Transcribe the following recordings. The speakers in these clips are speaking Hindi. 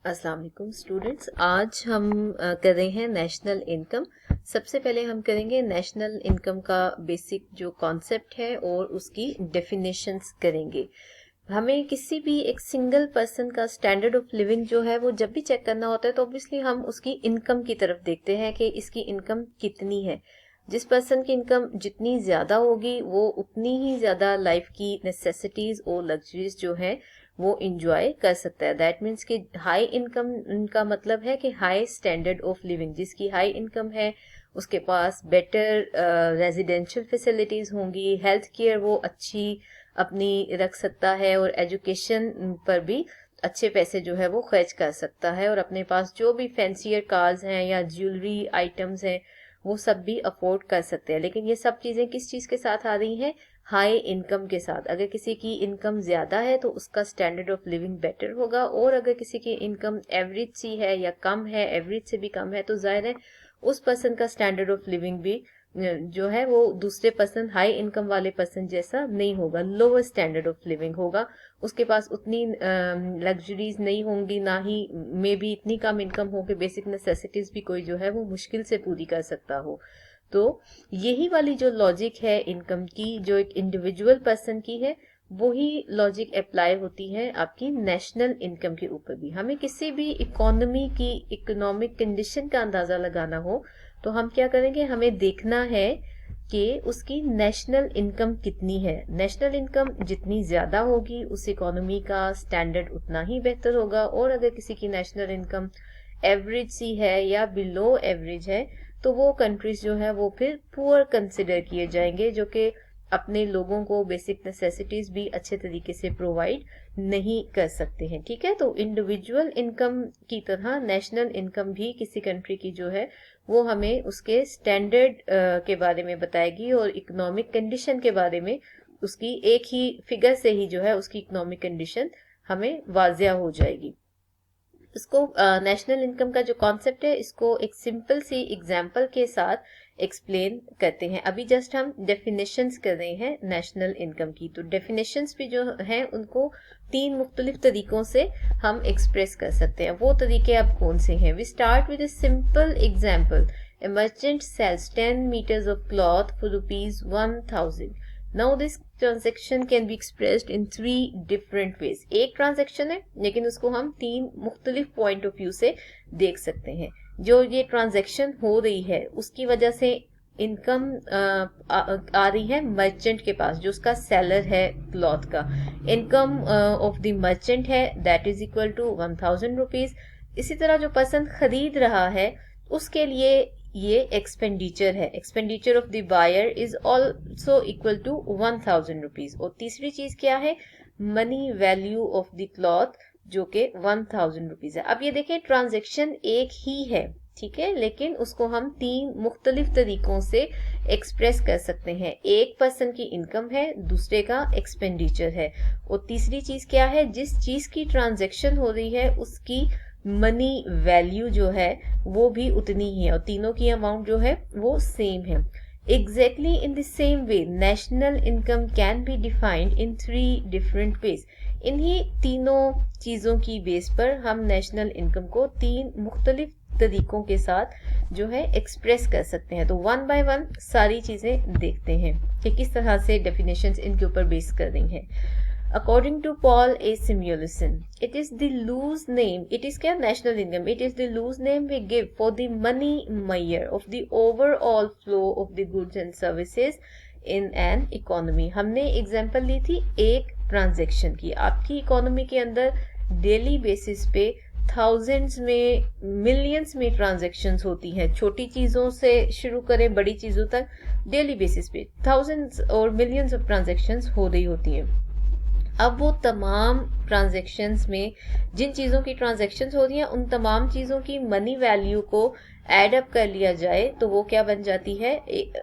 अस्सलाम वालेकुम स्टूडेंट्स। आज हम कर रहे हैं नेशनल इनकम। सबसे पहले हम करेंगे नेशनल इनकम का बेसिक जो कॉन्सेप्ट है और उसकी डेफिनेशंस करेंगे। हमें किसी भी एक सिंगल पर्सन का स्टैंडर्ड ऑफ लिविंग जो है वो जब भी चेक करना होता है तो ऑब्वियसली हम उसकी इनकम की तरफ देखते हैं कि इसकी इनकम कितनी है। जिस पर्सन की इनकम जितनी ज्यादा होगी वो उतनी ही ज्यादा लाइफ की नेसेसिटीज और लग्जरीज जो है वो इंजॉय कर सकता है। दैट मीन्स कि हाई इनकम का मतलब है कि हाई स्टैंडर्ड ऑफ लिविंग। जिसकी हाई इनकम है उसके पास बेटर रेजिडेंशियल फैसिलिटीज होंगी, हेल्थ केयर वो अच्छी अपनी रख सकता है और एजुकेशन पर भी अच्छे पैसे जो है वो खर्च कर सकता है, और अपने पास जो भी फैंसियर कार्स हैं या ज्वेलरी आइटम्स हैं वो सब भी अफोर्ड कर सकते हैं। लेकिन ये सब चीजें किस चीज के साथ आ रही हैं? हाई इनकम के साथ। अगर किसी की इनकम ज्यादा है तो उसका स्टैंडर्ड ऑफ लिविंग बेटर होगा, और अगर किसी की इनकम एवरेज सी है या कम है, एवरेज से भी कम है, तो जाहिर है उस पर्सन का स्टैंडर्ड ऑफ लिविंग भी जो है वो दूसरे पर्सन हाई इनकम वाले पर्सन जैसा नहीं होगा, लोअर स्टैंडर्ड ऑफ लिविंग होगा। उसके पास उतनी लग्जरीज नहीं होंगी, ना ही मे भी इतनी कम इनकम हो कि बेसिक नेसेसिटीज भी कोई जो है वो मुश्किल से पूरी कर सकता हो। तो यही वाली जो लॉजिक है इनकम की, जो एक इंडिविजुअल पर्सन की है, वही लॉजिक अप्लाई होती है आपकी नेशनल इनकम के ऊपर भी। हमें किसी भी इकोनॉमी की इकोनॉमिक कंडीशन का अंदाजा लगाना हो तो हम क्या करेंगे? हमें देखना है कि उसकी नेशनल इनकम कितनी है। नेशनल इनकम जितनी ज्यादा होगी उस इकोनॉमी का स्टैंडर्ड उतना ही बेहतर होगा, और अगर किसी की नेशनल इनकम एवरेज सी है या बिलो एवरेज है तो वो कंट्रीज जो है वो फिर पुअर कंसिडर किए जाएंगे, जो कि अपने लोगों को बेसिक नेसेसिटीज भी अच्छे तरीके से प्रोवाइड नहीं कर सकते हैं। ठीक है, तो इंडिविजुअल इनकम की तरह नेशनल इनकम भी किसी कंट्री की जो है वो हमें उसके स्टैंडर्ड के बारे में बताएगी, और इकोनॉमिक कंडीशन के बारे में उसकी एक ही फिगर से ही जो है उसकी इकोनॉमिक कंडीशन हमें वाजिया हो जाएगी। इसको नेशनल इनकम का जो कॉन्सेप्ट है इसको एक सिंपल सी एग्जांपल के साथ एक्सप्लेन करते हैं। अभी जस्ट हम डेफिनेशंस कर रहे हैं नेशनल इनकम की, तो डेफिनेशंस भी जो हैं उनको तीन मुख्तलिफ तरीकों से हम एक्सप्रेस कर सकते हैं। वो तरीके अब कौन से हैं? We start with a simple example. A merchant sells 10 meters of cloth for rupees 1000. Now this transaction can be expressed in 3 different ways. एक ट्रांजेक्शन है लेकिन उसको हम तीन मुख्तलिफ पॉइंट ऑफ व्यू से देख सकते हैं। जो ये ट्रांजेक्शन हो रही है उसकी वजह से इनकम आ रही है मर्चेंट के पास, जो उसका सेलर है क्लॉथ का। इनकम ऑफ द मर्चेंट है that is equal to 1000 rupees. इसी तरह जो पर्सन खरीद रहा है उसके लिए ये एक्सपेंडिचर है। Expenditure of the buyer is also equal to 1000 rupees. और तीसरी चीज क्या है? Money value of the cloth, जो कि 1000 रुपीज है। अब ये देखें, ट्रांजेक्शन एक ही है, ठीक है, लेकिन उसको हम तीन मुख्तलिफ तरीकों से एक्सप्रेस कर सकते हैं। एक पर्सन की इनकम है, दूसरे का एक्सपेंडिचर है, और तीसरी चीज क्या है? जिस चीज की ट्रांजेक्शन हो रही है उसकी मनी वैल्यू जो है वो भी उतनी ही है, और तीनों की अमाउंट जो है वो सेम है। Exactly in the same way national income can be defined in 3 different ways. इन्हीं तीनों चीजों की बेस पर हम नेशनल इनकम को तीन मुख्तलिफ तरीकों के साथ जो है एक्सप्रेस कर सकते हैं। तो वन बाय वन सारी चीजें देखते हैं कि किस तरह से डेफिनेशंस इनके ऊपर बेस कर रही हैं। According to Paul A. Samuelson, it is the loose name, it is क्या? national income, it is the loose name we give for the money measure of the overall flow of the goods and services in an economy. हमने एग्जाम्पल ली थी एक ट्रांजेक्शन की। आपकी इकोनॉमी के अंदर डेली बेसिस पे थाउजेंड्स में, मिलियंस में ट्रांजेक्शंस होती हैं। छोटी चीजों से शुरू करें बड़ी चीजों तक, डेली बेसिस पे थाउजेंड्स और मिलियंस ऑफ ट्रांजेक्शंस हो रही होती हैं। अब वो तमाम ट्रांजेक्शन्स में जिन चीज़ों की ट्रांजेक्शन्स हो रही हैं उन तमाम चीज़ों की मनी वैल्यू को एड अप कर लिया जाए तो वो क्या बन जाती है?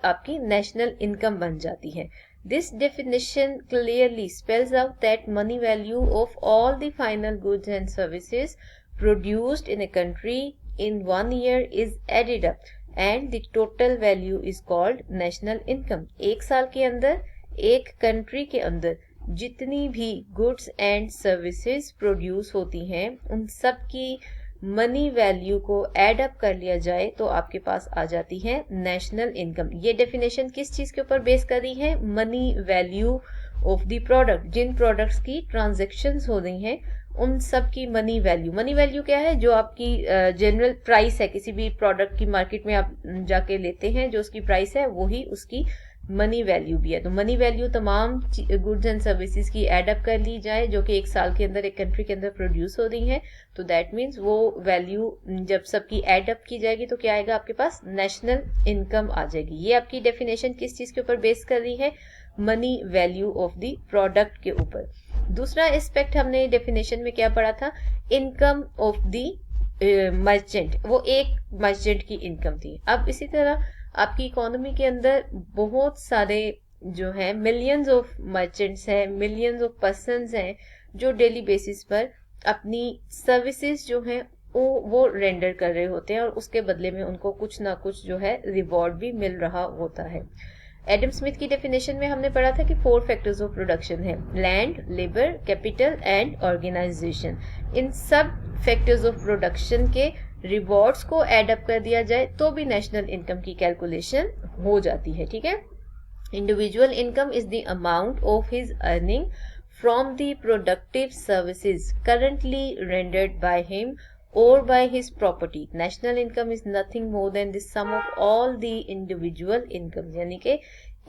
आपकी नेशनल इनकम बन जाती है। This definition clearly spells out that money value of all the final goods and services produced in a country in 1 year is added up and the total value is called national income. एक साल के अंदर एक कंट्री के अंदर जितनी भी गुड्स एंड सर्विसेज प्रोड्यूस होती हैं उन सब की मनी वैल्यू को एड अप कर लिया जाए तो आपके पास आ जाती है नेशनल इनकम। ये डेफिनेशन किस चीज के ऊपर बेस कर रही है? Money value of the product. जिन प्रोडक्ट्स की ट्रांजेक्शन्स हो रही हैं उन सब की मनी वैल्यू। मनी वैल्यू क्या है? जो आपकी जनरल प्राइस है, किसी भी प्रोडक्ट की मार्केट में आप जाके लेते हैं जो उसकी प्राइस है वही उसकी मनी वैल्यू भी है। तो मनी वैल्यू तमाम गुड्स एंड सर्विसेज की एड अप कर ली जाए जो कि एक साल के अंदर एक कंट्री के अंदर प्रोड्यूस हो रही है, तो दैट मीन्स वो वैल्यू जब सबकी एड अप की जाएगी तो क्या आएगा आपके पास? नेशनल इनकम आ जाएगी। ये आपकी डेफिनेशन किस चीज के ऊपर बेस कर रही है? Money value of the product के ऊपर। दूसरा एस्पेक्ट हमने डेफिनेशन में क्या पढ़ा था? Income of the merchant. वो एक मर्चेंट की इनकम थी। अब इसी तरह आपकी इकोनॉमी के अंदर बहुत सारे जो है मिलियंस ऑफ मर्चेंट्स हैं, मिलियंस ऑफ पर्सन्स हैं जो डेली बेसिस पर अपनी सर्विसेज जो हैं वो रेंडर कर रहे होते हैं और उसके बदले में उनको कुछ ना कुछ जो है रिवॉर्ड भी मिल रहा होता है। एडम स्मिथ की डेफिनेशन में हमने पढ़ा था कि 4 फैक्टर्स ऑफ प्रोडक्शन है: land, labour, capital and organisation. इन सब फैक्टर्स ऑफ प्रोडक्शन के रिवॉर्ड्स को एड अप कर दिया जाए तो भी नेशनल इनकम की कैलकुलेशन हो जाती है। ठीक है। Individual income is the amount of his earning from the productive services currently rendered by him or by his property. National income is nothing more than the sum of all the individual incomes। यानी कि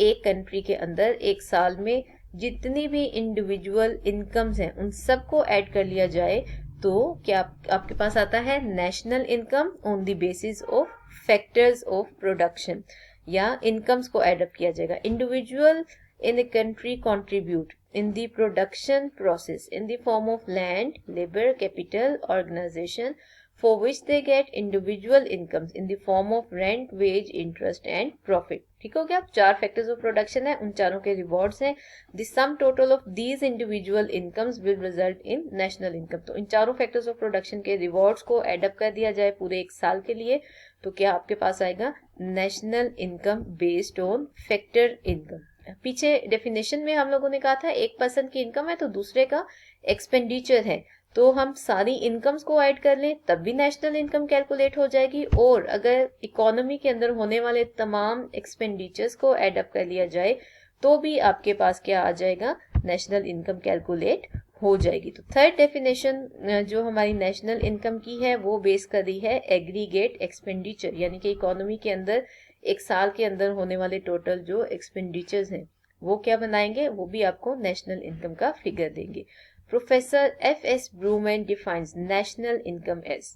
एक कंट्री के अंदर एक साल में जितनी भी इंडिविजुअल इनकम्स हैं उन सबको ऐड कर लिया जाए तो क्या आपके पास आता है? National income on the basis of factors of production, या इनकम्स को ऐड अप किया जाएगा। Individual in a country contribute in the production process in the form of land, labor, capital, organization for which they get individual incomes in the form of rent, wage, interest and profit। ठीक हो गया। 4 फैक्टर्स ऑफ प्रोडक्शन है, उन चारों के रिवॉर्ड्स हैं। The sum total of these individual incomes will result in national income. तो इन चारों फैक्टर्स ऑफ प्रोडक्शन के रिवॉर्ड्स को एड अप कर दिया जाए पूरे एक साल के लिए तो क्या आपके पास आएगा? National income based on factor income. पीछे डेफिनेशन में हम लोगों ने कहा था एक पर्सन की इनकम है तो दूसरे का एक्सपेंडिचर है, तो हम सारी इनकम्स को ऐड कर लें तब भी नेशनल इनकम कैलकुलेट हो जाएगी। और अगर इकोनॉमी के अंदर होने वाले तमाम एक्सपेंडिचर्स को ऐड अप कर लिया जाए तो भी आपके पास क्या आ जाएगा? नेशनल इनकम कैलकुलेट हो जाएगी। तो थर्ड डेफिनेशन जो हमारी नेशनल इनकम की है वो बेस कर रही है एग्रीगेट एक्सपेंडिचर, यानी कि इकोनॉमी के अंदर एक साल के अंदर होने वाले टोटल जो एक्सपेंडिचर्स हैं वो क्या बनाएंगे? वो भी आपको नेशनल इनकम का फिगर देंगे। Professor F.S. Brooman defines national income as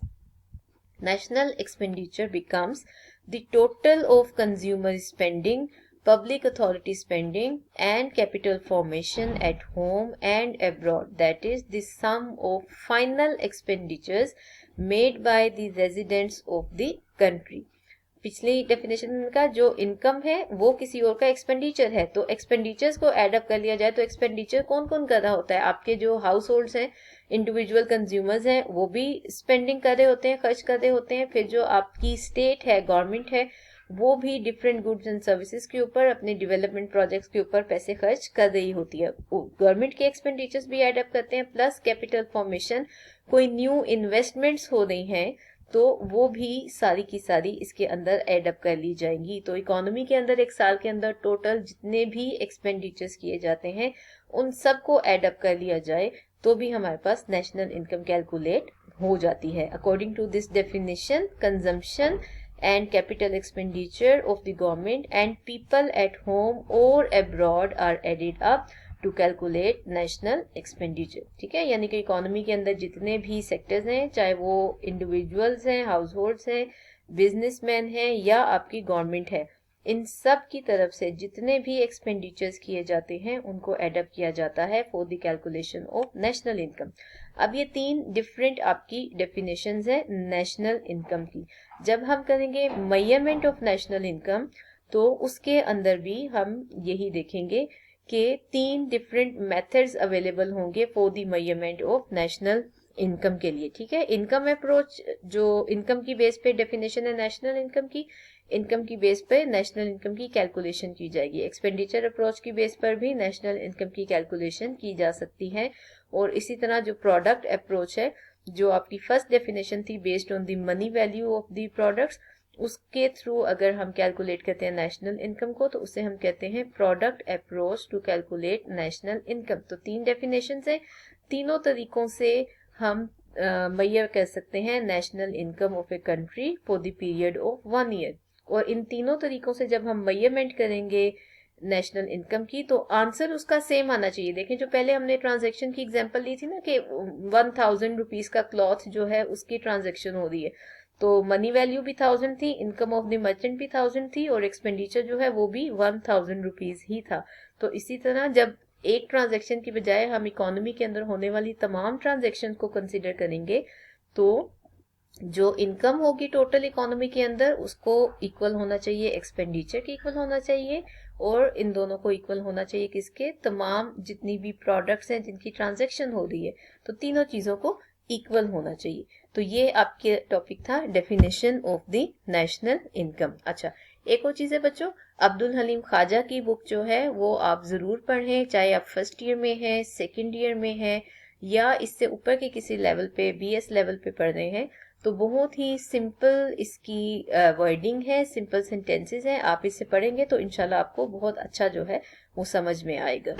national expenditure becomes the total of consumer spending, public authority spending and capital formation at home and abroad, that is the sum of final expenditures made by the residents of the country। पिछली डेफिनेशन का जो इनकम है वो किसी और का एक्सपेंडिचर है, तो एक्सपेंडिचर्स को एड अप कर लिया जाए तो एक्सपेंडिचर कौन कौन कर रहा होता है? आपके जो हाउस होल्ड्स हैं, इंडिविजुअल कंज्यूमर्स हैं, वो भी स्पेंडिंग कर रहे होते हैं, खर्च कर रहे होते हैं। फिर जो आपकी स्टेट है, गवर्नमेंट है, वो भी डिफरेंट गुड्स एंड सर्विसेज के ऊपर, अपने डेवलपमेंट प्रोजेक्ट्स के ऊपर पैसे खर्च कर रही होती है। गवर्नमेंट के एक्सपेंडिचर्स भी एड अप करते हैं, प्लस कैपिटल फॉर्मेशन, कोई न्यू इन्वेस्टमेंट्स हो रही हैं तो वो भी सारी की सारी इसके अंदर एड अप कर ली जाएंगी। तो इकोनॉमी के अंदर एक साल के अंदर टोटल जितने भी एक्सपेंडिचर्स किए जाते हैं उन सब को एड अप कर लिया जाए तो भी हमारे पास नेशनल इनकम कैलकुलेट हो जाती है। According to this definition, consumption and capital expenditure of the government and people at home or abroad are added up to calculate national expenditure। ठीक है, यानी कि इकोनॉमी के अंदर जितने भी सेक्टर्स हैं, चाहे वो इंडिविजुअल्स हैं, हाउस होल्ड्स हैं, बिजनेसमैन हैं या आपकी गवर्नमेंट है, इन सब की तरफ से जितने भी एक्सपेंडिचर्स किए जाते हैं उनको एडअप किया जाता है for the calculation of national income. अब ये 3 डिफरेंट आपकी डेफिनेशंस हैं नेशनल इनकम की। जब हम करेंगे मेजरमेंट ऑफ नेशनल इनकम तो उसके अंदर भी हम यही देखेंगे कि 3 डिफरेंट मेथड्स अवेलेबल होंगे for the measurement of national income के लिए। ठीक है, इनकम अप्रोच जो इनकम की बेस पे डेफिनेशन है नेशनल इनकम की, इनकम की बेस पे नेशनल इनकम की कैलकुलेशन की जाएगी। एक्सपेंडिचर अप्रोच की बेस पर भी नेशनल इनकम की कैलकुलेशन की जा सकती है। और इसी तरह जो प्रोडक्ट अप्रोच है, जो आपकी फर्स्ट डेफिनेशन थी based on the money value of the products, उसके थ्रू अगर हम कैलकुलेट करते हैं नेशनल इनकम को, तो उसे हम कहते हैं product approach to calculate national income. तो 3 डेफिनेशन है, तीनों तरीकों से हम मेजर कर सकते हैं national income of a country for the period of 1 year. और इन तीनों तरीकों से जब हम मेजरमेंट करेंगे नेशनल इनकम की, तो आंसर उसका सेम आना चाहिए। देखें, जो पहले हमने ट्रांजैक्शन की एग्जांपल ली थी ना कि 1000 रुपीज का क्लॉथ जो है उसकी ट्रांजैक्शन हो रही है, तो मनी वैल्यू भी 1000 थी, इनकम ऑफ द मर्चेंट भी 1000 थी, और एक्सपेंडिचर जो है वो भी 1000 रुपीज ही था। तो इसी तरह जब एक ट्रांजैक्शन की बजाय हम इकोनॉमी के अंदर होने वाली तमाम ट्रांजैक्शन को कंसिडर करेंगे, तो जो इनकम होगी टोटल इकोनॉमी के अंदर उसको इक्वल होना चाहिए एक्सपेंडिचर के इक्वल होना चाहिए, और इन दोनों को इक्वल होना चाहिए किसके, तमाम जितनी भी प्रोडक्ट्स हैं जिनकी ट्रांजैक्शन हो रही है, तो तीनों चीजों को इक्वल होना चाहिए। तो ये आपके टॉपिक था definition of the national income. अच्छा, एक और चीज है बच्चों, अब्दुल हलीम ख्वाजा की बुक जो है वो आप जरूर पढ़ें, चाहे आप फर्स्ट ईयर में हैं, सेकेंड ईयर में हैं, या इससे ऊपर के किसी लेवल पे BS लेवल पे पढ़ रहे हैं। तो बहुत ही सिंपल इसकी वर्डिंग है, सिंपल सेंटेंसेस हैं, आप इसे पढ़ेंगे तो इंशाल्लाह आपको बहुत अच्छा जो है वो समझ में आएगा।